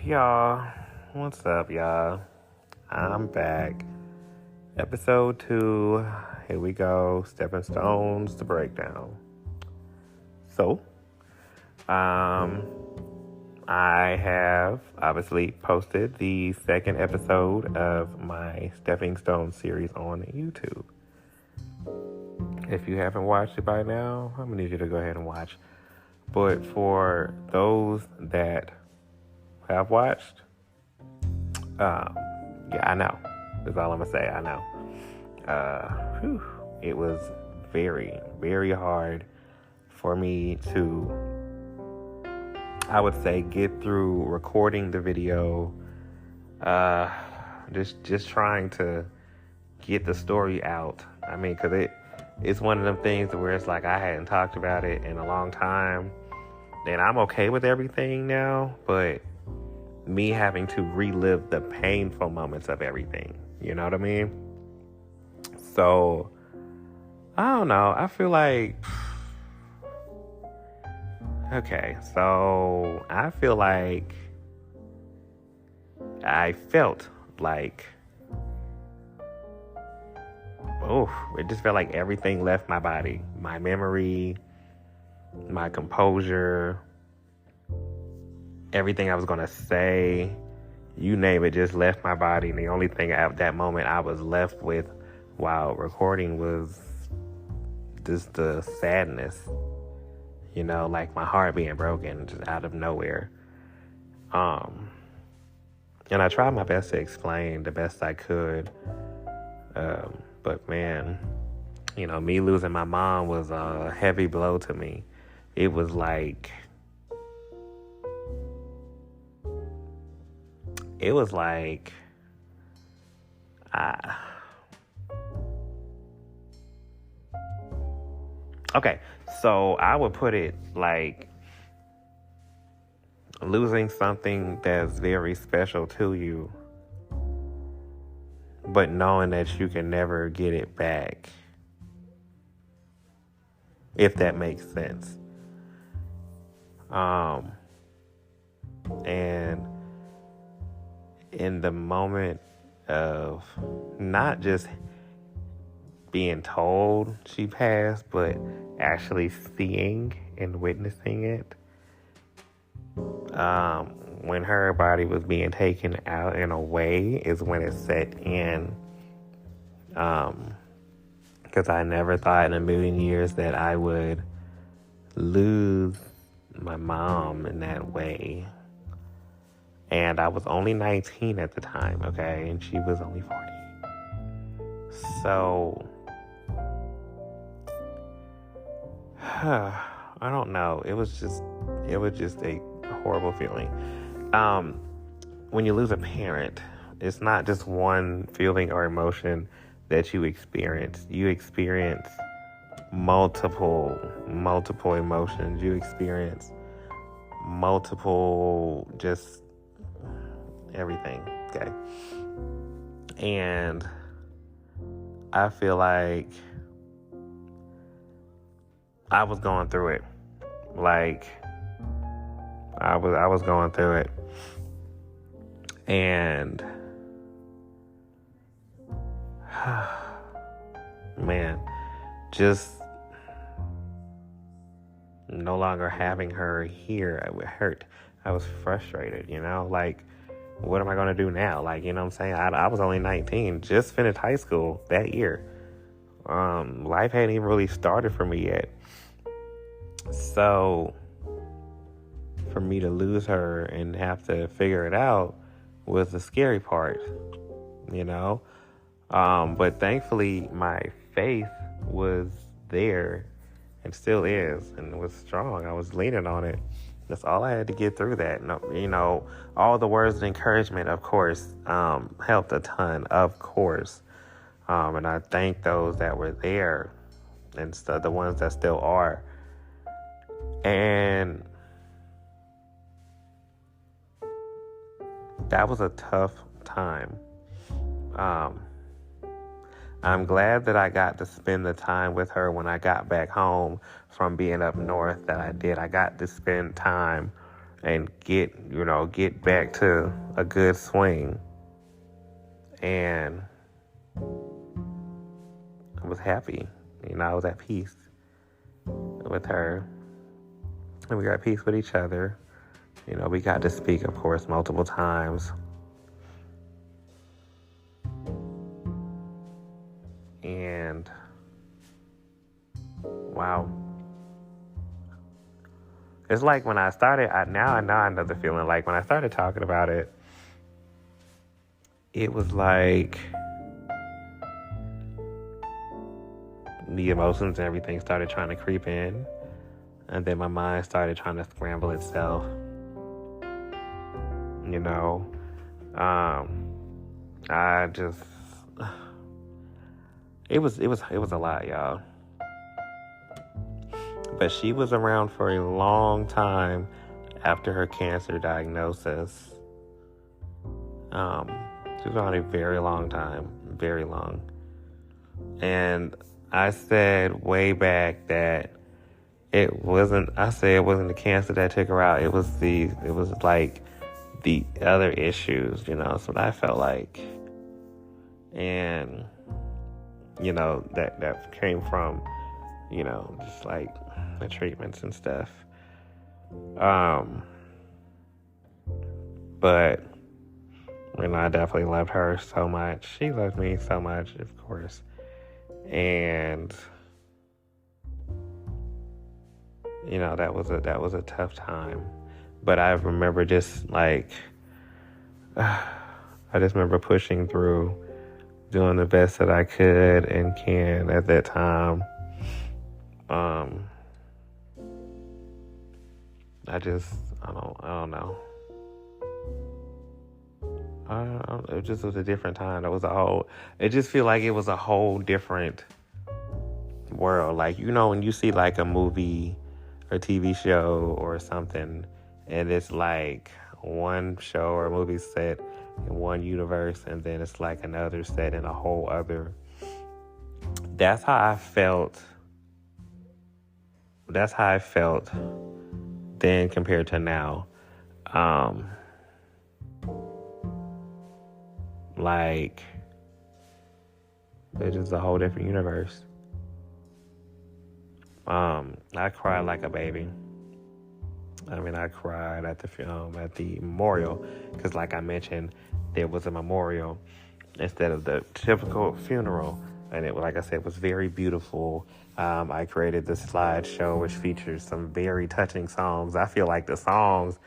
Y'all, what's up, y'all? I'm back. Episode 2. Here we go. Stepping Stones to Breakdown. So, I have obviously posted the second episode of my Stepping Stone series on YouTube. If you haven't watched it by now, I'm going to need you to go ahead and watch. But for those that have watched, yeah, I know. That's all I'm going to say. I know. It was very, very hard for me to, I would say, get through recording the video, just trying to get the story out. I mean, because it's one of them things where it's like I hadn't talked about it in a long time, and I'm okay with everything now, but me having to relive the painful moments of everything, you know what I mean? So, I don't know, I feel like, okay, so I feel like I felt like, it just felt like everything left my body. My memory, my composure, everything I was going to say, you name it, just left my body. And the only thing at that moment I was left with while recording was just the sadness. You know, like my heart being broken just out of nowhere. And I tried my best to explain the best I could. But man, you know, me losing my mom was a heavy blow to me. It was like, okay, so I would put it like losing something that's very special to you, but knowing that you can never get it back, if that makes sense. And in the moment of not just being told she passed, but actually seeing and witnessing it, when her body was being taken out and away is when it set in. Because I never thought in a million years that I would lose my mom in that way. And I was only 19 at the time, okay? And she was only 40. So, I don't know. It was just a horrible feeling. When you lose a parent, it's not just one feeling or emotion that you experience. You experience multiple emotions. You experience multiple, just everything, okay? And I feel like I was going through it. Like, I was going through it. And man, just no longer having her here, it hurt. I was frustrated, you know, like, what am I going to do now? Like, you know what I'm saying? I was only 19, just finished high school that year. Life hadn't even really started for me yet. So for me to lose her and have to figure it out was the scary part, you know? But thankfully my faith was there and still is and was strong. I was leaning on it. That's all I had to get through that. You know, all the words of encouragement, of course, helped a ton, of course. And I thank those that were there and the ones that still are. And that was a tough time. I'm glad that I got to spend the time with her when I got back home from being up north that I did. I got to spend time and get back to a good swing. And I was happy. I was at peace with her. And we got peace with each other. We got to speak, of course, multiple times. And wow. It's like when I started, now I know the feeling. Like when I started talking about it, it was like the emotions and everything started trying to creep in. And then my mind started trying to scramble itself. I just, it was a lot, y'all. But she was around for a long time after her cancer diagnosis. She was around a very long time, very long. And I said way back that it wasn't the cancer that took her out. It was like the other issues, that's what I felt like. And, that came from, just like the treatments and stuff. But, I definitely loved her so much. She loved me so much, of course. And, that was a tough time. But I remember just like, I just remember pushing through, doing the best that I could and can at that time. I don't know. It just was a different time. It just feel like it was a whole different world. Like, when you see like a movie or TV show or something, and it's like one show or movie set in one universe, and then it's like another set in a whole other. That's how I felt. That's how I felt then compared to now. Like, it's just a whole different universe. I cried like a baby. I cried at the memorial, because like I mentioned, there was a memorial instead of the typical funeral, and it, like I said, was very beautiful. I created this slideshow which features some very touching songs. I feel like the songs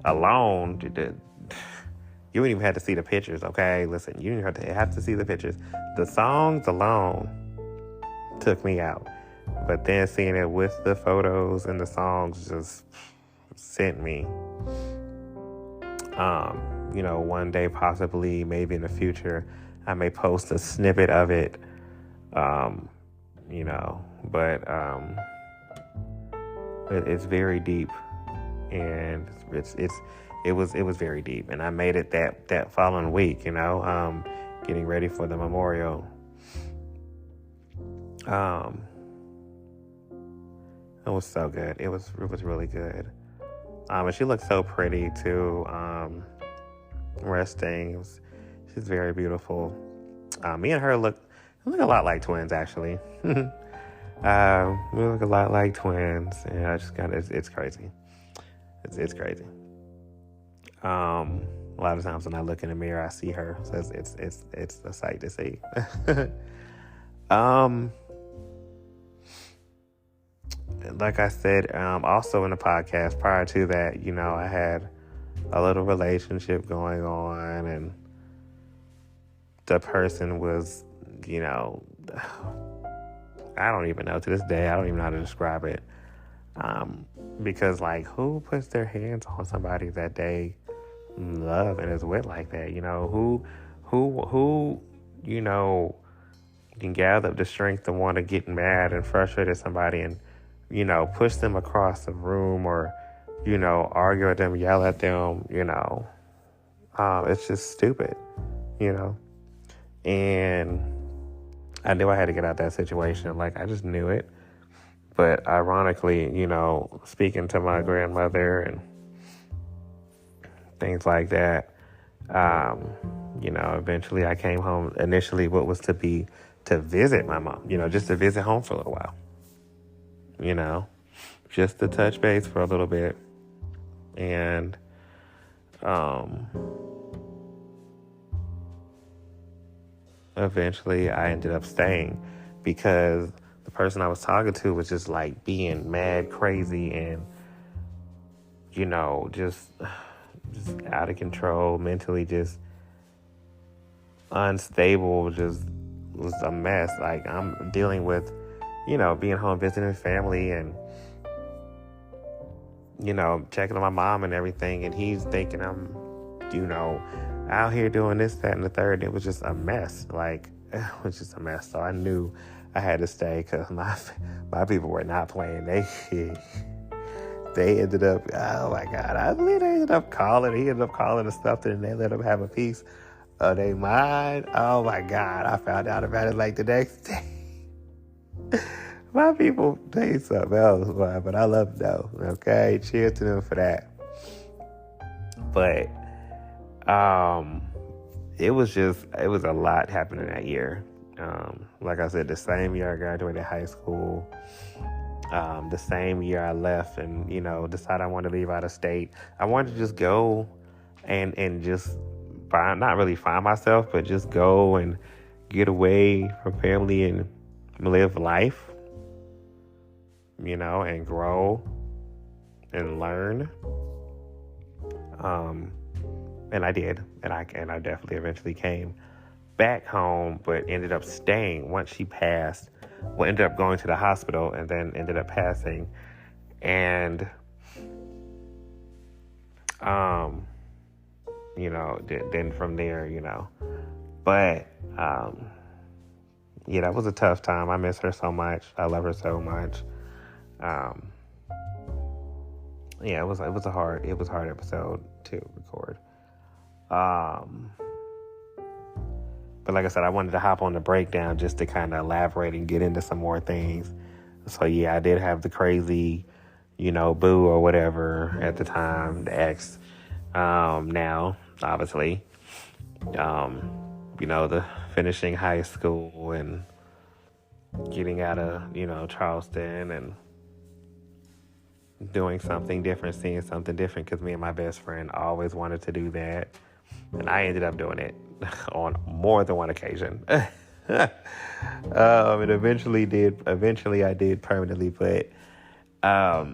alone, you wouldn't even have to see the pictures, okay? Listen, you didn't have to see the pictures. The songs alone took me out. But then seeing it with the photos and the songs just sent me. One day, possibly, maybe in the future, I may post a snippet of it. But it's very deep, and it was very deep, and I made it that following week. Getting ready for the memorial. It was so good. It was really good. And she looked so pretty too. Resting. She's very beautiful. Me and her look a lot like twins, actually. We look a lot like twins, and I just it's crazy. It's crazy. A lot of times when I look in the mirror, I see her. So it's a sight to see. Like I said, also in the podcast prior to that, I had a little relationship going on, and the person was, I don't even know to this day. I don't even know how to describe it. Because like, who puts their hands on somebody that they love and is with like that? Who can gather up the strength to want to get mad and frustrate at somebody and, push them across the room or, argue at them, yell at them, it's just stupid, and I knew I had to get out of that situation. Like, I just knew it. But ironically, speaking to my grandmother and, things like that. Um, Eventually I came home. Initially, what was to visit my mom, just to visit home for a little while, you know, just to touch base for a little bit. And um, eventually I ended up staying because the person I was talking to was just like being mad crazy and, just out of control, mentally just unstable, just was a mess. Like I'm dealing with, being home visiting family and, checking on my mom and everything. And he's thinking I'm, out here doing this, that, and the third. It was just a mess. Like, it was just a mess. So I knew I had to stay because my people were not playing. They ended up, oh my God, I believe they ended up calling. He ended up calling and stuff, and they let him have a piece of their mind. Oh my God, I found out about it like the next day. My people say something else, but I love them though. Okay, cheers to them for that. But it was a lot happening that year. Like I said, the same year I graduated high school, the same year I left and, decided I wanted to leave out of state. I wanted to just go and just not really find myself, but just go and get away from family and live life, and grow and learn. And I did, and I definitely eventually came back home, but ended up staying once she passed. Well, ended up going to the hospital and then ended up passing. And, then from there, but, that was a tough time. I miss her so much. I love her so much. It was a hard episode to record. But like I said, I wanted to hop on the breakdown just to kind of elaborate and get into some more things. So yeah, I did have the crazy, boo or whatever at the time, the ex. Now, obviously, the finishing high school and getting out of, Charleston and doing something different, seeing something different, because me and my best friend always wanted to do that. And I ended up doing it on more than one occasion. And eventually I did permanently, but I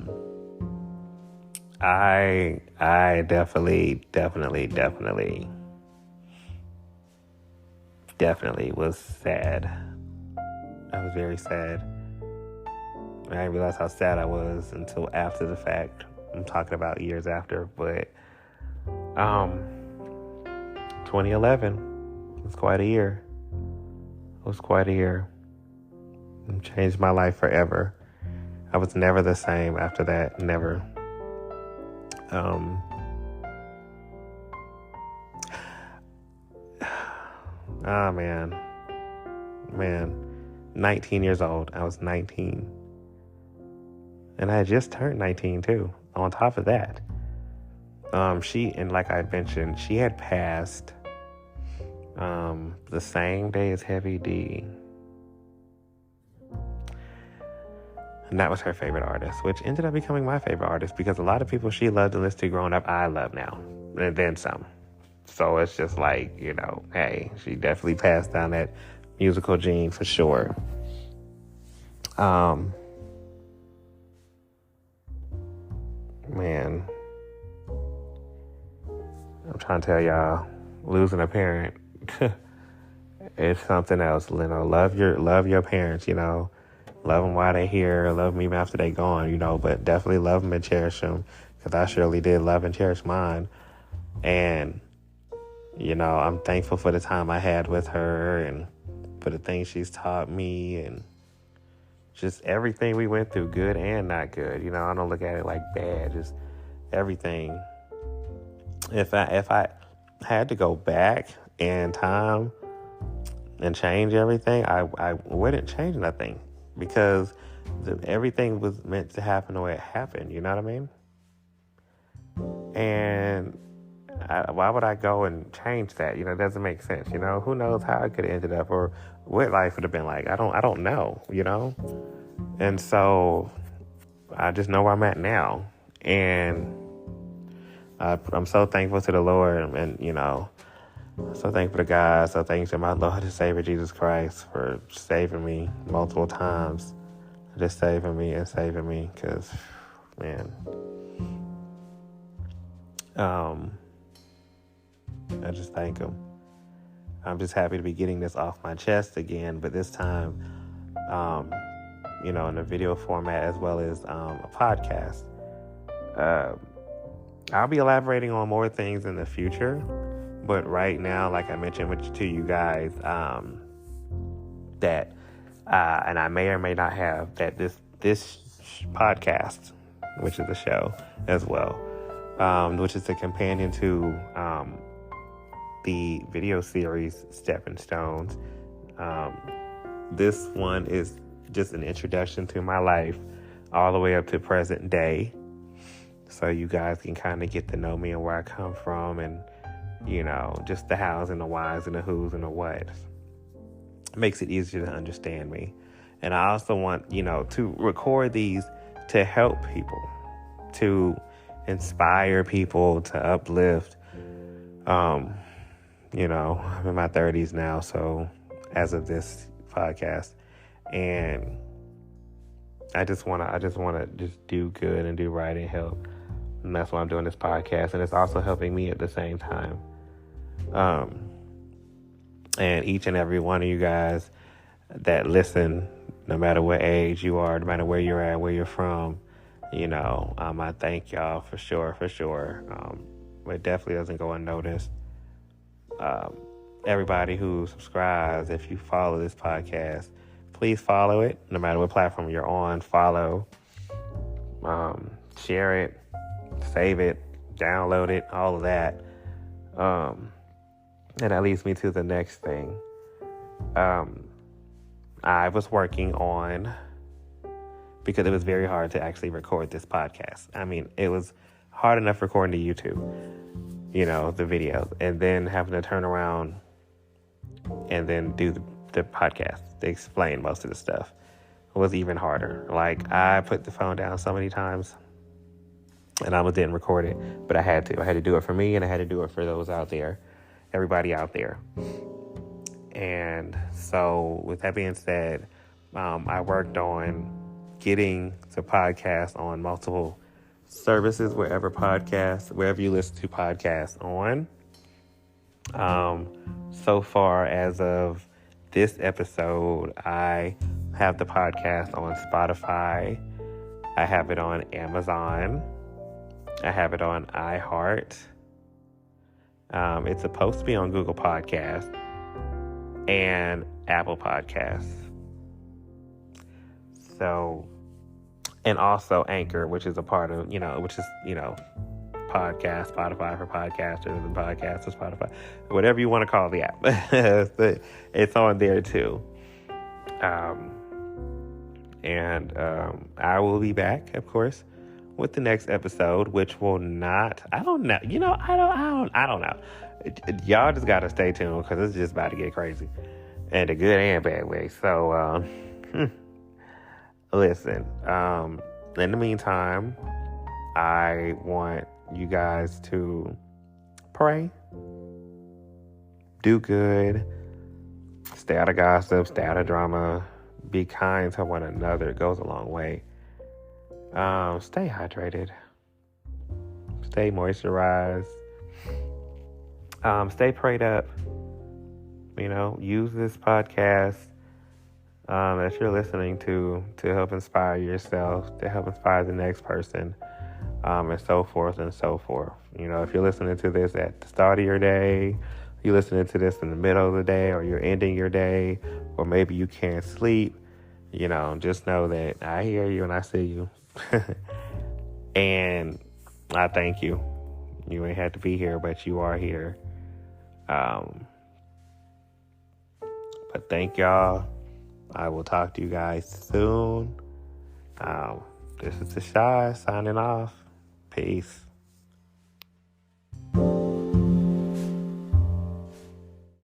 definitely was sad. I was very sad. I didn't realize how sad I was until after the fact. I'm talking about years after, but 2011 was quite a year. It was quite a year. It changed my life forever. I was never the same after that. Never. Man, 19 years old. I was 19. And I had just turned 19 too. On top of that, and like I mentioned, she had passed the same day as Heavy D. And that was her favorite artist, which ended up becoming my favorite artist because a lot of people she loved and listened to growing up, I love now. And then some. So it's just like, hey, she definitely passed down that musical gene for sure. Man, I'm trying to tell y'all, losing a parent, it's something else. Love your parents, love them while they're here, love them even after they're gone, but definitely love them and cherish them, because I surely did love and cherish mine. And, I'm thankful for the time I had with her and for the things she's taught me and just everything we went through, good and not good. I don't look at it like bad, just everything. If I had to go back in time and change everything, I wouldn't change nothing, because everything was meant to happen the way it happened. You know what I mean? And why would I go and change that? It doesn't make sense. Who knows how I could have ended up or what life would have been like. I don't know, And so I just know where I'm at now. And I'm so thankful to the Lord and, so thankful to God. So thankful to my Lord and Savior Jesus Christ for saving me multiple times. Just saving me and saving me because, man, I just thank him. I'm just happy to be getting this off my chest again, but this time, in a video format as well as a podcast. I'll be elaborating on more things in the future, but right now, like I mentioned to you guys, that, and I may or may not have, that this podcast, which is a show as well, which is a companion to the video series Stepping Stones. This one is just an introduction to my life all the way up to present day. So you guys can kind of get to know me and where I come from and, just the hows and the whys and the who's and the whats. It makes it easier to understand me. And I also want, to record these to help people, to inspire people, to uplift. I'm in my 30s now, so as of this podcast, and I just want to just do good and do right and help. And that's why I'm doing this podcast. And it's also helping me at the same time. And each and every one of you guys that listen, no matter what age you are, no matter where you're at, where you're from, I thank y'all for sure. It definitely doesn't go unnoticed. Everybody who subscribes, if you follow this podcast, please follow it. No matter what platform you're on, follow, share it, save it, download it, all of that. And that leads me to the next thing. I was working on, because it was very hard to actually record this podcast. I mean, it was hard enough recording to YouTube, the videos, and then having to turn around and then do the podcast. They explain most of the stuff. It was even harder. Like, I put the phone down so many times and I didn't record it, but I had to. I had to do it for me, and I had to do it for those out there, everybody out there. And so with that being said, I worked on getting the podcast on multiple services, wherever you listen to podcasts on. So far as of this episode, I have the podcast on Spotify. I have it on Amazon. I have it on iHeart. It's supposed to be on Google Podcasts and Apple Podcasts. So, and also Anchor, which is a part of, podcast, Spotify for podcasters and podcast for Spotify, whatever you want to call the app. It's on there too. And I will be back, of course, with the next episode, which will not, I don't know. I don't know. Y'all just got to stay tuned because it's just about to get crazy in a good and bad way. So, listen, in the meantime, I want you guys to pray, do good, stay out of gossip, stay out of drama, be kind to one another. It goes a long way. Stay hydrated, stay moisturized, stay prayed up. Use this podcast that you're listening to help inspire yourself, to help inspire the next person, and so forth and so forth. If you're listening to this at the start of your day, you're listening to this in the middle of the day, or you're ending your day, or maybe you can't sleep, just know that I hear you and I see you. And I thank you. You ain't had to be here, but you are here. But thank y'all. I will talk to you guys soon. This is Tashai signing off. Peace.